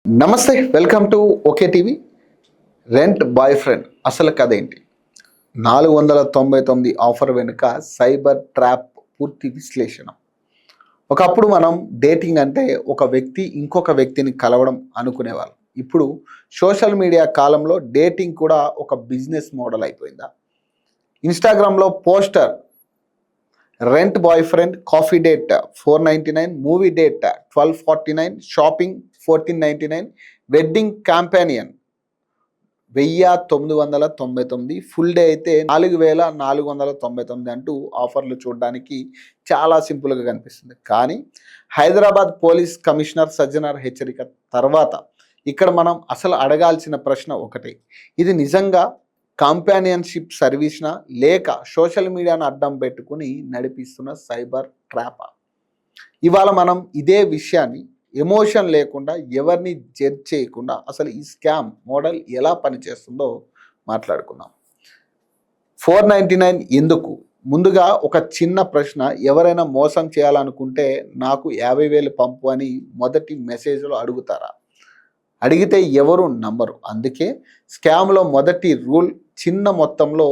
నమస్తే, welcome to okay TV. Rent boy friend అసలు కథ ఏంటి? 499 ఆఫర్ వెనుక సైబర్ ట్రాప్ పూర్తి విశ్లేషణ. ఒకప్పుడు మనం డేటింగ్ అంటే ఒక వ్యక్తి ఇంకొక వ్యక్తిని కలవడం అనుకునేవాళ్ళం. ఇప్పుడు సోషల్ మీడియా కాలంలో డేటింగ్ కూడా ఒక బిజినెస్ మోడల్ అయిపోయిందా? ఇన్స్టాగ్రామ్లో poster rent boy friend, coffee date 499, movie date 1249, shopping 1499, wedding campaign 1999, full day అయితే 4499 అంటూ ఆఫర్లు చూడడానికి చాలా సింపుల్గా కనిపిస్తుంది. కానీ హైదరాబాద్ పోలీస్ కమిషనర్ సజ్జనార్ హెచ్చరిక తర్వాత ఇక్కడ మనం అసలు అడగాల్సిన ప్రశ్న ఒకటే: ఇది నిజంగా కాంపానియన్షిప్ సర్వీస్నా, లేక సోషల్ మీడియాను అడ్డం పెట్టుకుని నడిపిస్తున్న సైబర్ ట్రాపా? ఇవాళ మనం ఇదే విషయాన్ని ఎమోషన్ లేకుండా, ఎవరిని జడ్జ్ చేయకుండా అసలు ఈ స్కామ్ మోడల్ ఎలా పనిచేస్తుందో మాట్లాడుకుందాం. 499 ఎందుకు? ముందుగా ఒక చిన్న ప్రశ్న: ఎవరైనా మోసం చేయాలనుకుంటే నాకు 50,000 పంపు అని మొదటి మెసేజ్లో అడుగుతారా? అడిగితే ఎవరు నమ్మరు. అందుకే స్కామ్లో మొదటి రూల్ చిన్న మొత్తంలో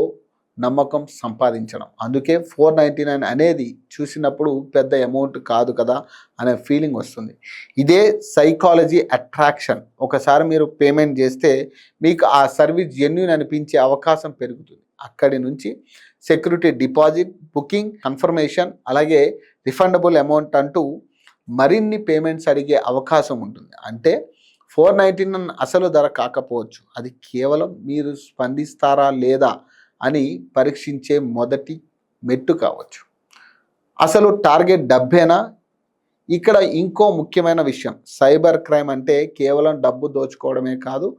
నమ్మకం సంపాదించడం. అందుకే 499 అనేది చూసినప్పుడు పెద్ద అమౌంట్ కాదు కదా అనే ఫీలింగ్ వస్తుంది. ఇదే సైకాలజీ అట్రాక్షన్. ఒకసారి మీరు పేమెంట్ చేస్తే మీకు ఆ సర్వీస్ జెన్యూన్ అనిపించే అవకాశం పెరుగుతుంది. అక్కడి నుంచి సెక్యూరిటీ డిపాజిట్, బుకింగ్ కన్ఫర్మేషన్, అలాగే రిఫండబుల్ అమౌంట్ అంటూ మరిన్ని పేమెంట్స్ అడిగే అవకాశం ఉంటుంది. అంటే 499 అసలు ధర కాకపోవచ్చు, అది కేవలం మీరు స్పందిస్తారా లేదా అని పరీక్షించే మొదటి మెట్టు కావచ్చు. అసలు టార్గెట్ డబ్బేనా? ఇక్కడ ఇంకో ముఖ్యమైన విషయం: సైబర్ క్రైమ్ అంటే కేవలం డబ్బు దోచుకోవడమే కాదు,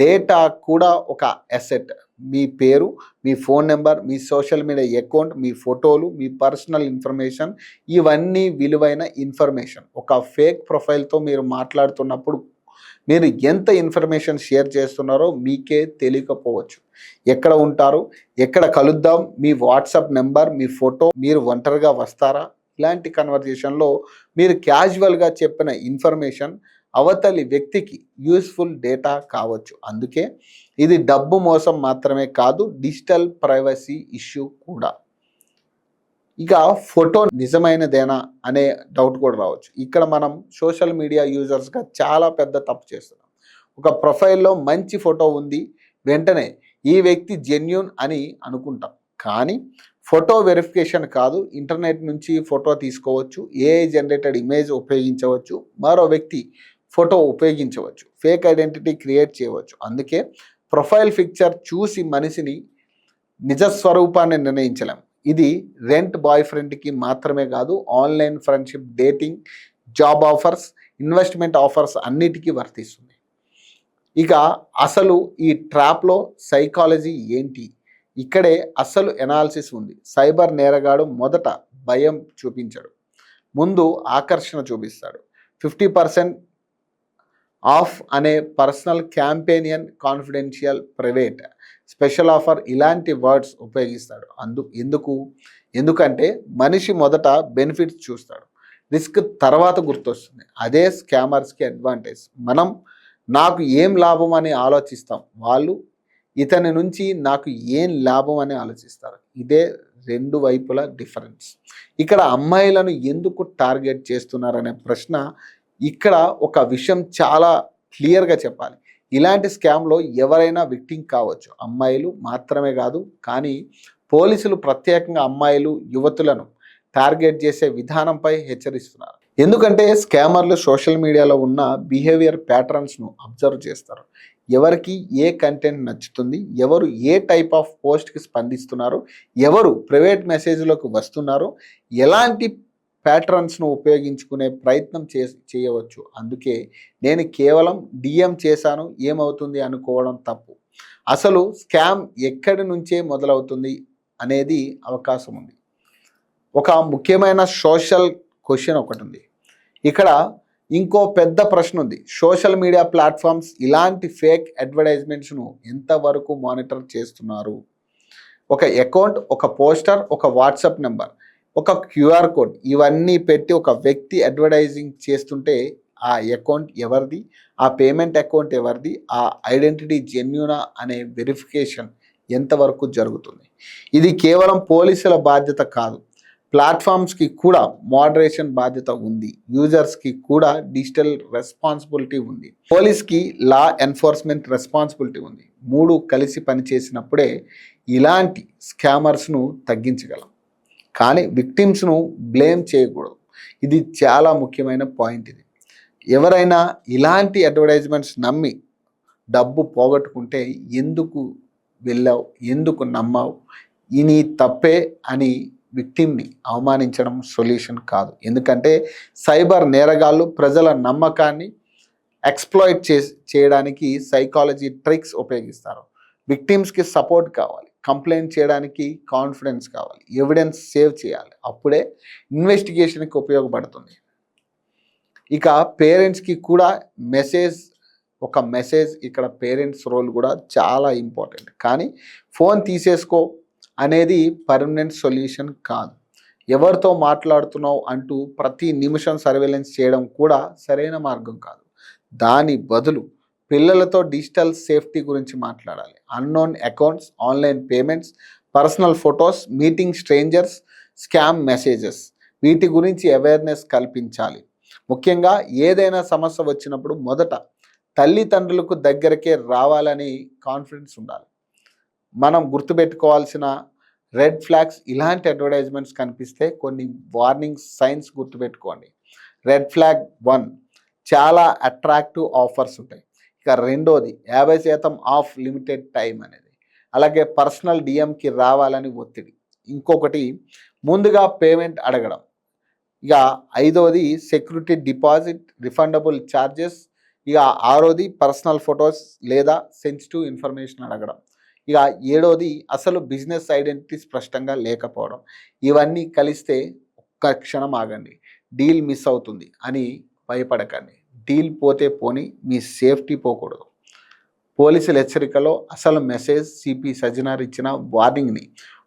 డేటా కూడా ఒక అసెట్. మీ పేరు, మీ ఫోన్ నెంబర్, మీ సోషల్ మీడియా అకౌంట్, మీ ఫోటోలు, మీ పర్సనల్ ఇన్ఫర్మేషన్, ఇవన్నీ విలువైన ఇన్ఫర్మేషన్. ఒక ఫేక్ ప్రొఫైల్తో మీరు మాట్లాడుతున్నప్పుడు మీరు ఎంత ఇన్ఫర్మేషన్ షేర్ చేస్తున్నారో మీకే తెలియకపోవచ్చు. ఎక్కడ ఉంటారు, ఎక్కడ కలుద్దాం, మీ వాట్సాప్ నెంబర్, మీ ఫోటో, మీరు ఒంటరిగా వస్తారా, ఇలాంటి కన్వర్జేషన్లో మీరు క్యాజువల్గా చెప్పిన ఇన్ఫర్మేషన్ అవతలి వ్యక్తికి యూస్ఫుల్ డేటా కావచ్చు. అందుకే ఇది డబ్బు మోసం మాత్రమే కాదు, డిజిటల్ ప్రైవసీ ఇష్యూ కూడా. ఇక ఫోటో నిజమైనదేనా అనే డౌట్ కూడా రావచ్చు. ఇక్కడ మనం సోషల్ మీడియా యూజర్స్గా చాలా పెద్ద తప్పు చేస్తున్నాం. ఒక ప్రొఫైల్లో మంచి ఫోటో ఉంది, వెంటనే ఈ వ్యక్తి జెన్యూన్ అని అనుకుంటాం. కానీ ఫోటో వెరిఫికేషన్ కాదు. ఇంటర్నెట్ నుంచి ఫోటో తీసుకోవచ్చు, ఏఐ జనరేటెడ్ ఇమేజ్ ఉపయోగించవచ్చు, మరో వ్యక్తి ఫోటో ఉపయోగించవచ్చు, ఫేక్ ఐడెంటిటీ క్రియేట్ చేయవచ్చు. అందుకే ప్రొఫైల్ పిక్చర్ చూసి మనిషిని నిజస్వరూపాన్ని నిర్ణయించలేం. ఇది రెంట్ బాయ్ ఫ్రెండ్కి మాత్రమే కాదు, online friendship, dating, job offers, investment offers అన్నిటికీ వర్తిస్తుంది. ఇక అసలు ఈ ట్రాప్లో సైకాలజీ ఏంటి? ఇక్కడే అసలు ఎనాలిసిస్ ఉంది. సైబర్ నేరగాడు మొదట భయం చూపించాడు, ముందు ఆకర్షణ చూపిస్తాడు. 50% ఆఫ్ అనే personal campaign, confidential, private, special offer ఇలాంటి వర్డ్స్ ఉపయోగిస్తాడు. ఎందుకంటే మనిషి మొదట బెనిఫిట్స్ చూస్తాడు, రిస్క్ తర్వాత గుర్తొస్తుంది. అదే స్కామర్స్కి అడ్వాంటేజ్. మనం నాకు ఏం లాభం అని ఆలోచిస్తాం, వాళ్ళు ఇతని నుంచి నాకు ఏం లాభం అని ఆలోచిస్తారు. ఇదే రెండు వైపుల డిఫరెన్స్. ఇక్కడ అమ్మాయిలను ఎందుకు టార్గెట్ చేస్తున్నారనే ప్రశ్న, ఇక్కడ ఒక విషయం చాలా క్లియర్గా చెప్పాలి. ఇలాంటి స్కామ్లో ఎవరైనా విక్టిమ్ కావచ్చు, అమ్మాయిలు మాత్రమే కాదు. కానీ పోలీసులు ప్రత్యేకంగా అమ్మాయిలు, యువతులను టార్గెట్ చేసే విధానంపై హెచ్చరిస్తున్నారు. ఎందుకంటే స్కామర్లు సోషల్ మీడియాలో ఉన్న బిహేవియర్ ప్యాటర్న్స్ను అబ్జర్వ్ చేస్తారు. ఎవరికి ఏ కంటెంట్ నచ్చుతుంది, ఎవరు ఏ టైప్ ఆఫ్ పోస్ట్కి స్పందిస్తున్నారు, ఎవరు ప్రైవేట్ మెసేజ్లోకి వస్తున్నారు, ఎలాంటి ప్యాటర్న్స్ను ఉపయోగించుకునే ప్రయత్నం చేయవచ్చు. అందుకే నేను కేవలం డిఎం చేశాను, ఏమవుతుంది అనుకోవడం తప్పు. అసలు స్కామ్ ఎక్కడి నుంచే మొదలవుతుంది అనేది అవకాశం ఉంది. ఒక ముఖ్యమైన సోషల్ క్వశ్చన్ ఒకటి ఉంది. ఇక్కడ ఇంకో పెద్ద ప్రశ్న ఉంది: సోషల్ మీడియా ప్లాట్ఫామ్స్ ఇలాంటి ఫేక్ అడ్వర్టైజ్మెంట్స్ను ఎంతవరకు మానిటర్ చేస్తున్నారు? ఒక అకౌంట్, ఒక పోస్టర్, ఒక వాట్సాప్ నెంబర్, ఒక క్యూఆర్ కోడ్, ఇవన్నీ పెట్టి ఒక వ్యక్తి అడ్వర్టైజింగ్ చేస్తుంటే ఆ అకౌంట్ ఎవరిది, ఆ పేమెంట్ అకౌంట్ ఎవరిది, ఆ ఐడెంటిటీ జెన్యూనా అనే వెరిఫికేషన్ ఎంతవరకు జరుగుతుంది. ఇది కేవలం పోలీసుల బాధ్యత కాదు, ప్లాట్ఫామ్స్కి కూడా మోడరేషన్ బాధ్యత ఉంది, యూజర్స్కి కూడా డిజిటల్ రెస్పాన్సిబిలిటీ ఉంది, పోలీస్కి లా ఎన్ఫోర్స్మెంట్ రెస్పాన్సిబిలిటీ ఉంది. మూడు కలిసి పనిచేసినప్పుడే ఇలాంటి స్కామర్స్ను తగ్గించగలం. కానీ విక్టిమ్స్ను బ్లేమ్ చేయకూడదు. ఇది చాలా ముఖ్యమైన పాయింట్. ఇది ఎవరైనా ఇలాంటి అడ్వర్టైజ్మెంట్స్ నమ్మి డబ్బు పోగొట్టుకుంటే ఎందుకు వెళ్ళావు, ఎందుకు నమ్మావు, ఇది తప్పే అని విక్టిమ్ని అవమానించడం సొల్యూషన్ కాదు. ఎందుకంటే సైబర్ నేరగాళ్ళు ప్రజల నమ్మకాన్ని ఎక్స్ప్లాయిట్ చేయడానికి సైకాలజీ ట్రిక్స్ ఉపయోగిస్తారు. విక్టిమ్స్కి సపోర్ట్ కావాలి, కంప్లైంట్ చేయడానికి కాన్ఫిడెన్స్ కావాలి, ఎవిడెన్స్ సేవ్ చేయాలి. అప్పుడే ఇన్వెస్టిగేషన్కి ఉపయోగపడుతుంది. ఇక పేరెంట్స్కి కూడా ఒక మెసేజ్ ఇక్కడ పేరెంట్స్ రోల్ కూడా చాలా ఇంపార్టెంట్. కానీ ఫోన్ తీసేసుకో అనేది పర్మనెంట్ సొల్యూషన్ కాదు. ఎవరితో మాట్లాడుతున్నావు అంటూ ప్రతి నిమిషం సర్వేలెన్స్ చేయడం కూడా సరైన మార్గం కాదు. దాని బదులు పిల్లలతో డిజిటల్ సేఫ్టీ గురించి మాట్లాడాలి. Unknown accounts, online payments, personal photos, meeting strangers, scam messages, వీటి గురించి అవేర్నెస్ కల్పించాలి. ముఖ్యంగా ఏదైనా సమస్య వచ్చినప్పుడు మొదట తల్లిదండ్రులకు దగ్గరకే రావాలని కాన్ఫిడెన్స్ ఉండాలి. మనం గుర్తుపెట్టుకోవాల్సిన రెడ్ ఫ్లాగ్స్, ఇలాంటి అడ్వర్టైజ్మెంట్స్ కనిపిస్తే కొన్ని వార్నింగ్ సైన్స్ గుర్తుపెట్టుకోండి. రెడ్ ఫ్లాగ్ 1, చాలా అట్రాక్టివ్ ఆఫర్స్ ఉంటాయి. ఇక రెండోది 50% ఆఫ్ లిమిటెడ్ టైం అనేది. అలాగే పర్సనల్ డిఎంకి రావాలని ఒత్తిడి. ఇంకొకటి ముందుగా పేమెంట్ అడగడం. ఇక ఐదోది సెక్యూరిటీ డిపాజిట్, రిఫండబుల్ ఛార్జెస్. ఇక ఆరోది పర్సనల్ ఫొటోస్ లేదా సెన్సిటివ్ ఇన్ఫర్మేషన్ అడగడం. ఇక ఏడోది అసలు బిజినెస్ ఐడెంటిటీ స్పష్టంగా లేకపోవడం. ఇవన్నీ కలిస్తే ఒక్క క్షణం ఆగండి, డీల్ మిస్ అవుతుంది అని భయపడకండి. డీల్ పోతే పోని, మీ సేఫ్టీ పోకూడదు. పోలీసుల హెచ్చరికలో అసలు మెసేజ్ సిపి సజ్జనార్ ఇచ్చిన వార్నింగ్ని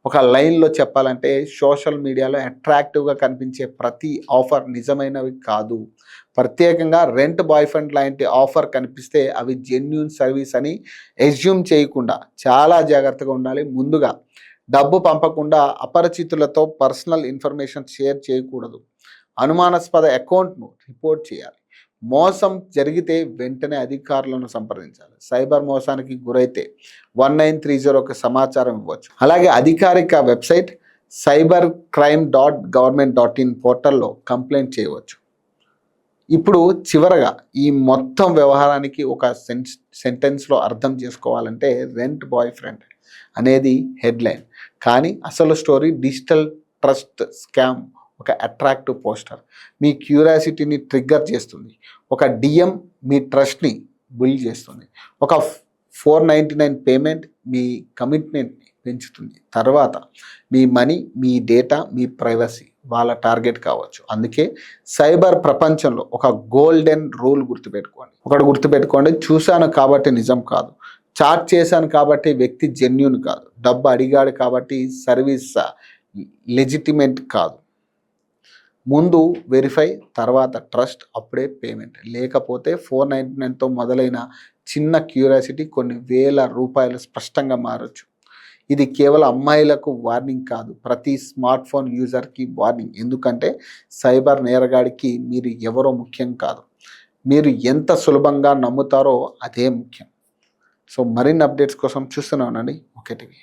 ఒక లైన్లో చెప్పాలంటే, సోషల్ మీడియాలో అట్రాక్టివ్గా కనిపించే ప్రతి ఆఫర్ నిజమైనవి కాదు. ప్రత్యేకంగా రెంట్ బాయ్ ఫ్రెండ్ లాంటి ఆఫర్ కనిపిస్తే అవి జెన్యూన్ సర్వీస్ అని ఎస్యూమ్ చేయకుండా చాలా జాగ్రత్తగా ఉండాలి. ముందుగా డబ్బు పంపకుండా అపరిచితులతో పర్సనల్ ఇన్ఫర్మేషన్ షేర్ చేయకూడదు. అనుమానాస్పద అకౌంట్ను రిపోర్ట్ చేయాలి. మోసం జరిగితే వెంటనే అధికారులను సంప్రదించాలి. సైబర్ మోసానికి గురైతే 1930కి సమాచారం ఇవ్వచ్చు. అలాగే అధికారిక వెబ్సైట్ cybercrime.government.in పోర్టల్లో కంప్లైంట్ చేయవచ్చు. ఇప్పుడు చివరగా ఈ మొత్తం వ్యవహారానికి ఒక సెంటెన్స్లో అర్థం చేసుకోవాలంటే, రెంట్ బాయ్ ఫ్రెండ్ అనేది హెడ్లైన్, కానీ అసలు స్టోరీ డిజిటల్ ట్రస్ట్ స్కామ్. ఒక అట్రాక్టివ్ పోస్టర్ మీ క్యూరియాసిటీని ట్రిగ్గర్ చేస్తుంది. ఒక డిఎం మీ ట్రస్ట్ని బిల్డ్ చేస్తుంది. ఒక 499 పేమెంట్ మీ కమిట్మెంట్ని పెంచుతుంది. తర్వాత మీ మనీ, మీ డేటా, మీ ప్రైవసీ వాళ్ళ టార్గెట్ కావచ్చు. అందుకే సైబర్ ప్రపంచంలో ఒక గోల్డెన్ రూల్ గుర్తుపెట్టుకోండి. చూశాను కాబట్టి నిజం కాదు, చాట్ చేశాను కాబట్టి వ్యక్తి జెన్యూన్ కాదు, డబ్బు అడిగాడు కాబట్టి సర్వీస్ లెజిటిమేట్ కాదు. ముందు వెరిఫై, తర్వాత ట్రస్ట్, అప్పుడే పేమెంట్. లేకపోతే 499తో మొదలైన చిన్న క్యూరియాసిటీ కొన్ని వేల రూపాయలు స్పష్టంగా మారచ్చు. ఇది కేవలం అమ్మాయిలకు వార్నింగ్ కాదు, ప్రతి స్మార్ట్ ఫోన్ యూజర్కి వార్నింగ్. ఎందుకంటే సైబర్ నేరగాడికి మీరు ఎవరో ముఖ్యం కాదు, మీరు ఎంత సులభంగా నమ్ముతారో అదే ముఖ్యం. సో మరిన్ని అప్డేట్స్ కోసం చూస్తూనే ఉండండి ఒకే టీవీ.